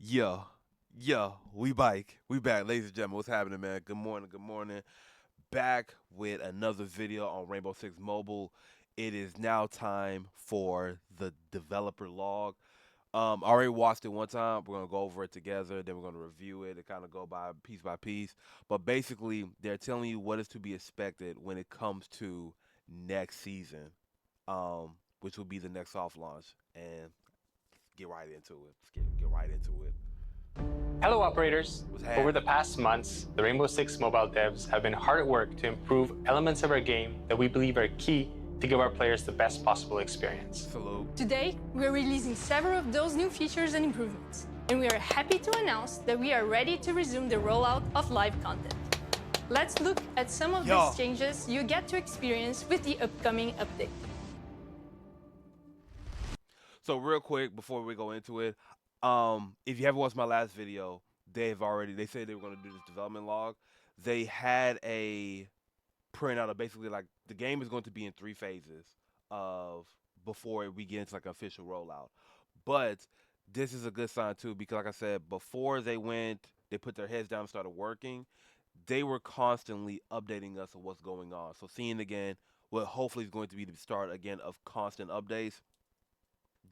Yeah, yeah, we bike. We back, ladies and gentlemen. What's happening, man? Good morning, good morning. Back with another video on Rainbow Six Mobile. It is now time for the developer log. I already watched it one time. We're gonna go over it together, then we're gonna review it and kind of go by piece. But basically, they're telling you what is to be expected when it comes to next season, which will be the next soft launch. And get right into it. Let's get right into it. Hello operators! What's Over the happening? past months, the Rainbow Six mobile devs have been hard at work to improve elements of our game that we believe are key to give our players the best possible experience. Salute. Today, we're releasing several of those new features and improvements, and we are happy to announce that we are ready to resume the rollout of live content. Let's look at some of Yeah. these changes you get to experience with the upcoming update. So real quick before we go into it, if you haven't watched my last video, they said they were gonna do this development log. They had a printout of basically like the game is going to be in three phases of before we get into like an official rollout. But this is a good sign too because like I said, before they put their heads down and started working, they were constantly updating us on what's going on. So seeing again what hopefully is going to be the start again of constant updates.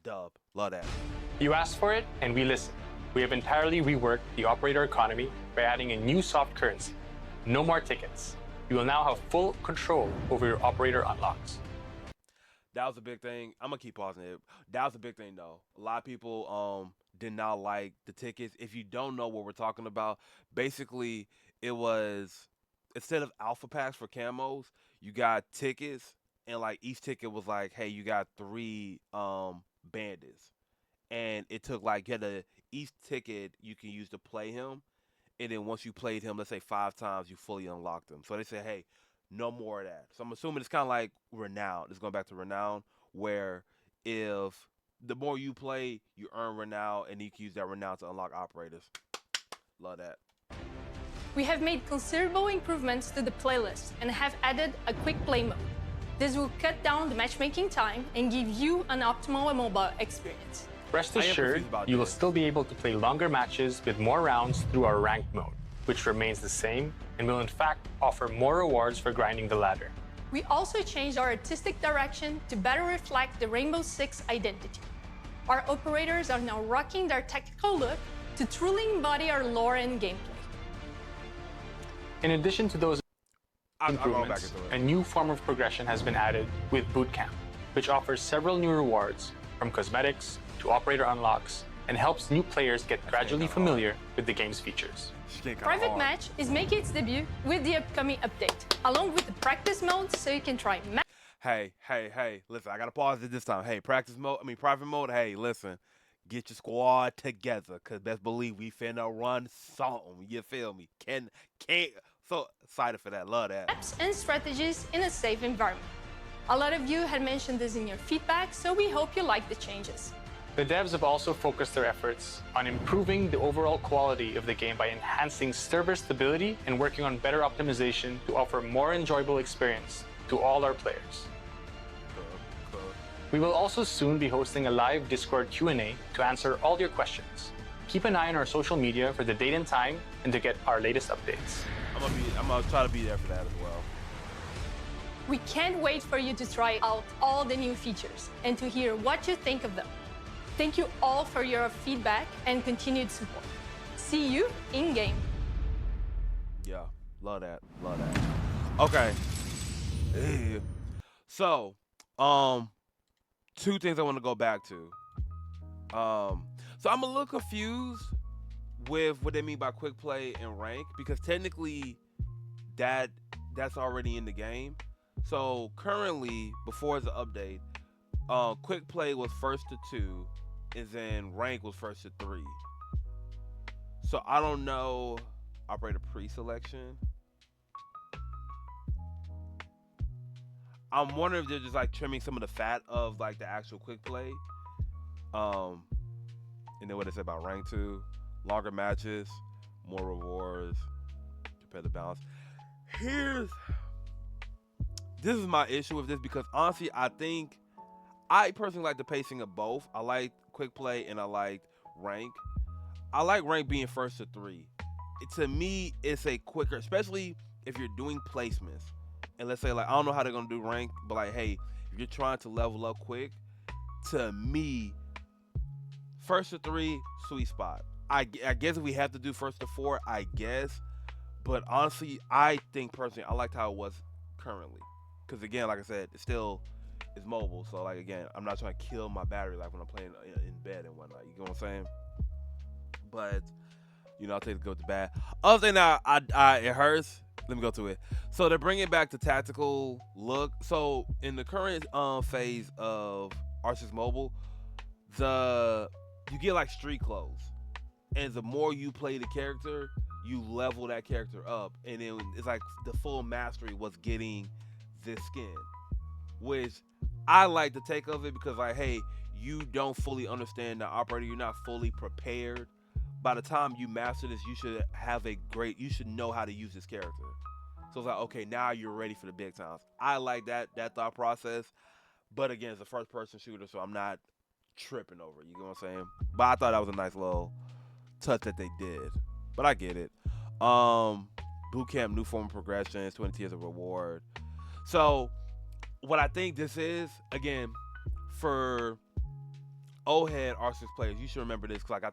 Dub. Love that. You asked for it, and we listened. We have entirely reworked the operator economy by adding a new soft currency. No more tickets. You will now have full control over your operator unlocks. That was a big thing. I'm gonna keep pausing it. That was a big thing though. A lot of people did not like the tickets. If you don't know what we're talking about, basically it was instead of alpha packs for camos, you got tickets and like each ticket was like, hey, you got three bandits. And it took like get a each ticket you can use to play him, and then once you played him, let's say 5 times, you fully unlocked him. So they said, hey, no more of that. So I'm assuming it's kind of like renown. It's going back to renown, where if the more you play, you earn renown, and you can use that renown to unlock operators. Love that. We have made considerable improvements to the playlist and have added a quick play mode. This will cut down the matchmaking time and give you an optimal mobile experience. Rest I am assured, confused about you will this. still be able to play longer matches with more rounds through our ranked mode, which remains the same and will in fact offer more rewards for grinding the ladder. We also changed our artistic direction to better reflect the Rainbow Six identity. Our operators are now rocking their tactical look to truly embody our lore and gameplay. In addition to those I'm going back improvements, into a it. new form of progression has been added with Bootcamp, which offers several new rewards from cosmetics to operator unlocks and helps new players get gradually kinda familiar with the game's features. Shit kinda Private hard. Match is making its debut with the upcoming update, along with the practice mode so you can try Hey, listen, I gotta pause it this time. Hey, private mode, hey, listen, get your squad together, cause best believe we finna run something. You feel me? Can't so excited for that, love that. maps and strategies in a safe environment. A lot of you had mentioned this in your feedback, so we hope you like the changes. The devs have also focused their efforts on improving the overall quality of the game by enhancing server stability and working on better optimization to offer more enjoyable experience to all our players. Cool. We will also soon be hosting a live Discord Q&A to answer all your questions. Keep an eye on our social media for the date and time and to get our latest updates. I'm gonna try to be there for that as well. We can't wait for you to try out all the new features and to hear what you think of them. Thank you all for your feedback and continued support. See you in game. Yeah, love that. Okay. Eh. So, two things I want to go back to. So I'm a little confused with what they mean by quick play and rank because technically that's already in the game. So currently, before the update, quick play was first to 2, and then rank was first to 3. So I don't know operator pre-selection. I'm wondering if they're just like trimming some of the fat of like the actual quick play. And then what they said about rank 2, longer matches, more rewards, competitive balance. This is my issue with this because honestly, I personally like the pacing of both. I like quick play and I like rank. I like rank being first to 3. To me, it's a quicker, especially if you're doing placements. And let's say, like, I don't know how they're gonna do rank, but like, hey, if you're trying to level up quick, to me, first to 3, sweet spot. I guess if we have to do first to 4, I guess. But honestly, I think personally, I liked how it was currently. Because again, like I said, it still is mobile. So like again, I'm not trying to kill my battery like when I'm playing in bed and whatnot. You know what I'm saying? But I'll take the good with the bad. Other thing that it hurts. Let me go to it. So they're bringing back the tactical look. So in the current phase of Arceus Mobile, you get like street clothes, and the more you play the character, you level that character up, and then it's like the full mastery was getting this skin, which I like the take of it because like, hey, you don't fully understand the operator, you're not fully prepared. By the time you master this, you should know how to use this character. So it's like, okay, now you're ready for the big times. I like that thought process, but again, it's a first person shooter, so I'm not tripping over it, you know what I'm saying? But I thought that was a nice little touch that they did. But I get it. Boot camp, new form of progression, 20 tiers of reward. So what I think this is, again, for old head Arceus players, you should remember this, because like I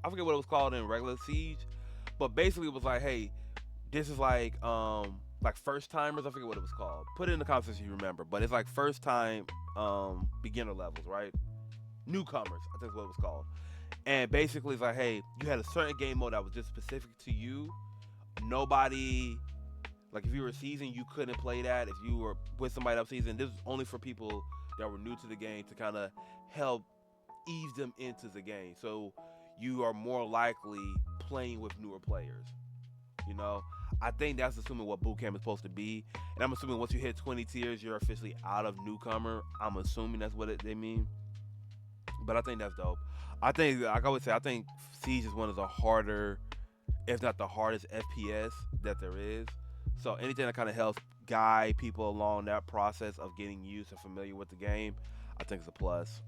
forget what it was called in regular Siege, but basically it was like, hey, this is like first timers. I forget what it was called. Put it in the comments if you remember. But it's like first time beginner levels, right? Newcomers, I think is what it was called. And basically it's like, hey, you had a certain game mode that was just specific to you. Nobody, like if you were seasoned, you couldn't play that. If you were with somebody else seasoned, this was only for people that were new to the game to kind of help ease them into the game. So you are more likely playing with newer players. I think that's assuming what boot camp is supposed to be. And I'm assuming once you hit 20 tiers, you're officially out of newcomer. I'm assuming that's what they mean. But I think that's dope. I think, like I would say, I think Siege is one of the harder, if not the hardest FPS that there is. So anything that kind of helps guide people along that process of getting used and familiar with the game, I think is a plus.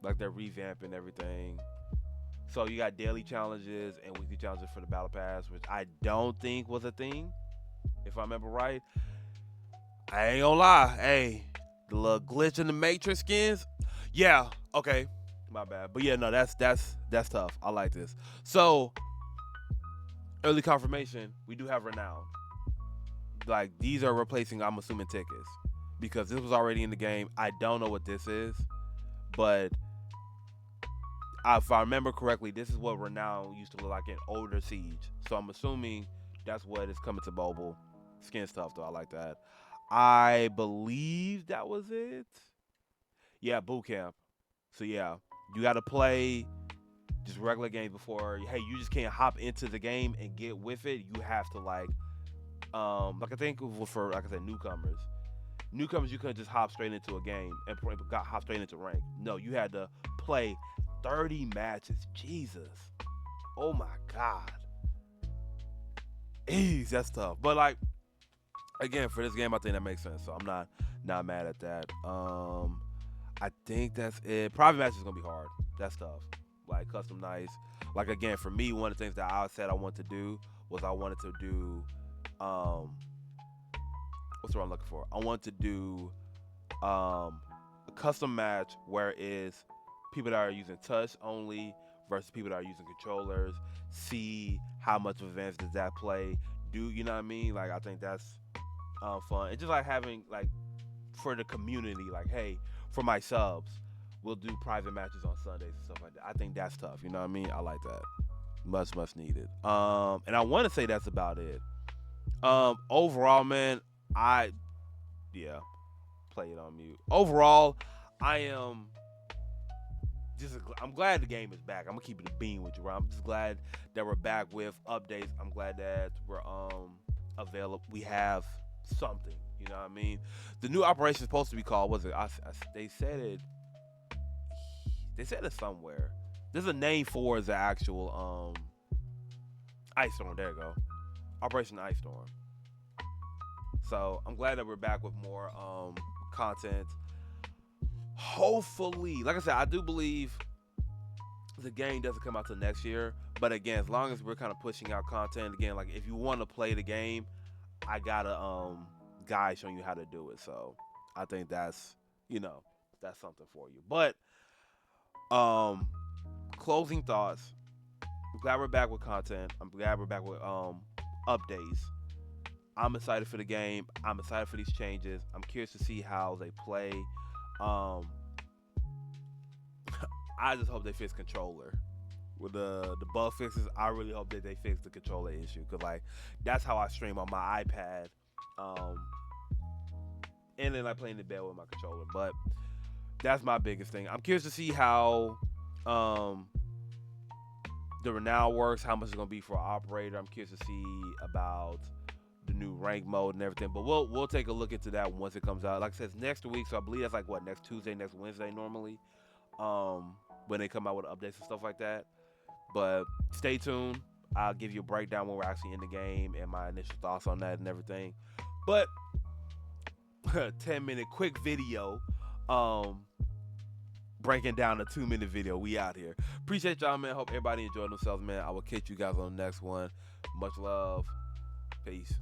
Like they're revamping everything. So you got daily challenges and weekly challenges for the Battle Pass, which I don't think was a thing, if I remember right. I ain't gonna lie. Hey, the little glitch in the Matrix skins. Yeah, okay. My bad. But yeah, no, that's tough. I like this. So, early confirmation, we do have Renown. Like, these are replacing, I'm assuming, tickets. Because this was already in the game. I don't know what this is. But if I remember correctly, this is what Renown used to look like in older Siege. So I'm assuming that's what is coming to mobile. Skin stuff, though. I like that. I believe that was it. Yeah, boot camp. So yeah, you got to play just regular games before. Hey, you just can't hop into the game and get with it. You have to like I think for, like I said, newcomers. Newcomers, you couldn't just hop straight into a game and hop straight into rank. No, you had to play 30 matches. Jesus. Oh my God. Ease, that's tough. But like, again, for this game, I think that makes sense. So I'm not mad at that. I think that's it. Private matches is gonna be hard. That's tough. Like custom nice. Like again, for me, one of the things that I said I wanted to do was I wanted to do what's what I'm looking for? I want to do a custom match where it's people that are using touch only versus people that are using controllers. See how much of advantage does that play. You know what I mean? Like I think that's fun. It's just like having like for the community, like hey, for my subs, we'll do private matches on Sundays and stuff like that. I think that's tough. You know what I mean? I like that. Much needed. And I want to say that's about it. Overall, man, play it on mute. Overall, I'm glad the game is back. I'm gonna keep it a bean with you, right? I'm just glad that we're back with updates. I'm glad that we're available. We have something. You know what I mean? The new operation is supposed to be called. They said it. They said it somewhere. There's a name for the actual Ice Storm. There you go. Operation Ice Storm. So I'm glad that we're back with more content. Hopefully, like I said, I do believe the game doesn't come out till next year. But again, as long as we're kind of pushing out content, again, like if you want to play the game, I got a guide showing you how to do it. So I think that's that's something for you. But closing thoughts. I'm glad we're back with content. I'm glad we're back with updates. I'm excited for the game. I'm excited for these changes. I'm curious to see how they play. I just hope they fix controller. With the bug fixes, I really hope that they fix the controller issue, because like that's how I stream on my iPad, and then I play in the bed with my controller. But that's my biggest thing. I'm curious to see how the renown works, how much it's gonna be for an operator. I'm curious to see about the new rank mode and everything. But we'll take a look into that once it comes out. Like I said, it's next week, so I believe that's like what, next Tuesday, next Wednesday normally, when they come out with updates and stuff like that. But stay tuned. I'll give you a breakdown when we're actually in the game and my initial thoughts on that and everything. But 10-minute quick video, breaking down a 2-minute video. We out here. Appreciate y'all, man. Hope everybody enjoyed themselves, man. I will catch you guys on the next one. Much love. Peace.